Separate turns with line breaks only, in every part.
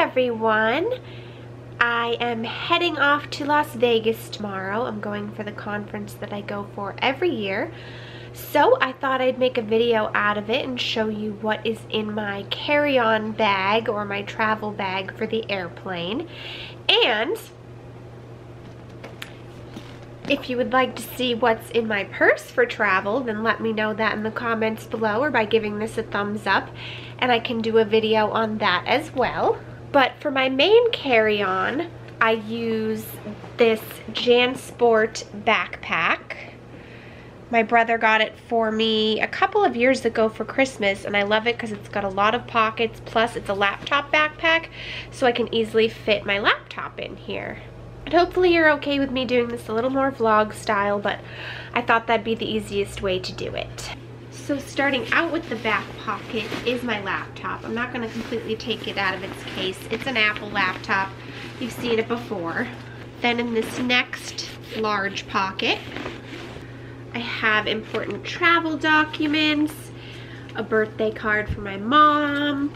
everyone. I am heading off to Las Vegas tomorrow. I'm going for the conference that I go for every year. So I thought I'd make a video out of it and show you what is in my carry-on bag or my travel bag for the airplane. And if you would like to see what's in my purse for travel, then let me know that in the comments below or by giving this a thumbs up, and I can do a video on that as well. But for my main carry-on, I use this JanSport backpack. My brother got it for me a couple of years ago for Christmas, and I love it because it's got a lot of pockets, plus it's a laptop backpack, so I can easily fit my laptop in here. And hopefully you're okay with me doing this a little more vlog style, but I thought that'd be the easiest way to do it. So starting out with the back pocket is my laptop. I'm not going to completely take it out of its case. It's an Apple laptop. You've seen it before. Then in this next large pocket, I have important travel documents, a birthday card for my mom,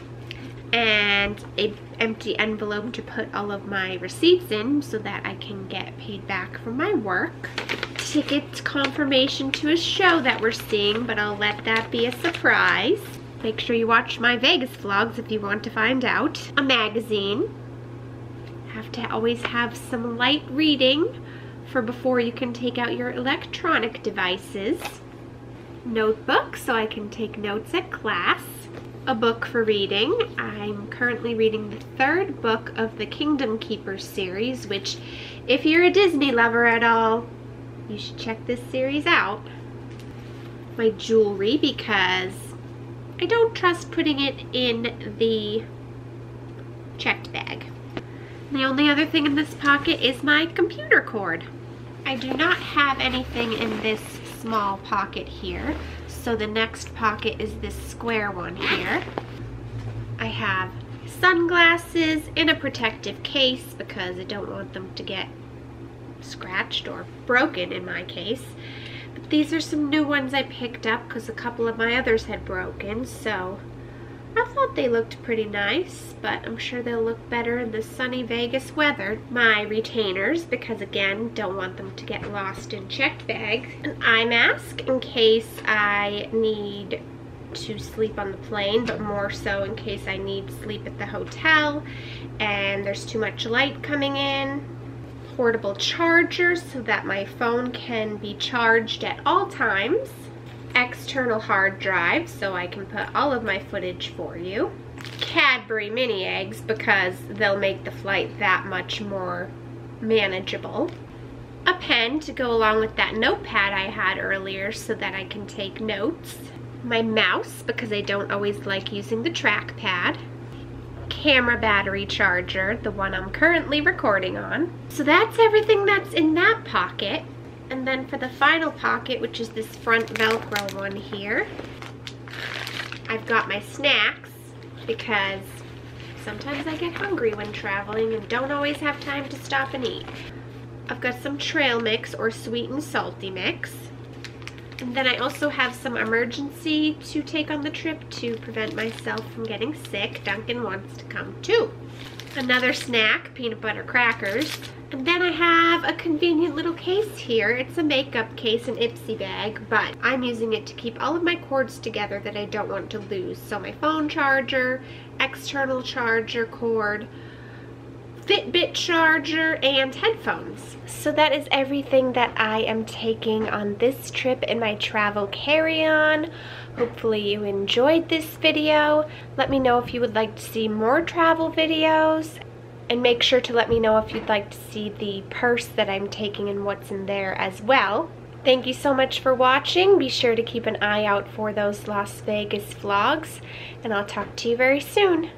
and an empty envelope to put all of my receipts in so that I can get paid back from my work. Tickets confirmation to a show that we're seeing, but I'll let that be a surprise. Make sure you watch my Vegas vlogs if you want to find out. A magazine. Have to always have some light reading for before you can take out your electronic devices. Notebook so I can take notes at class. A book for reading. I'm currently reading the third book of the Kingdom Keepers series, which if you're a Disney lover at all, you should check this series out. My jewelry, because I don't trust putting it in the checked bag. The only other thing in this pocket is my computer cord. I do not have anything in this small pocket here, so the next pocket is this square one here. I have sunglasses in a protective case because I don't want them to get scratched or broken in my case. But these are some new ones I picked up because a couple of my others had broken, so I thought they looked pretty nice, but I'm sure they'll look better in the sunny Vegas weather. My retainers, because again, don't want them to get lost in checked bags. An eye mask in case I need to sleep on the plane, but more so in case I need sleep at the hotel and there's too much light coming in. Portable charger so that my phone can be charged at all times. External hard drive so I can put all of my footage for you. Cadbury mini eggs because they'll make the flight that much more manageable. A pen to go along with that notepad I had earlier so that I can take notes. My mouse because I don't always like using the trackpad. Camera battery charger, the one I'm currently recording on. So that's everything that's in that pocket. And then for the final pocket, which is this front Velcro one here, I've got my snacks because sometimes I get hungry when traveling and don't always have time to stop and eat. I've got some trail mix or sweet and salty mix. And then I also have some emergency to take on the trip to prevent myself from getting sick. Duncan wants to come too. Another snack, peanut butter crackers. And then I have a convenient little case here. It's a makeup case, an Ipsy bag, but I'm using it to keep all of my cords together that I don't want to lose. So my phone charger, external charger cord, Fitbit charger, and headphones. So that is everything that I am taking on this trip in my travel carry-on. Hopefully you enjoyed this video. Let me know if you would like to see more travel videos, and make sure to let me know if you'd like to see the purse that I'm taking and what's in there as well. Thank you so much for watching. Be sure to keep an eye out for those Las Vegas vlogs, and I'll talk to you very soon.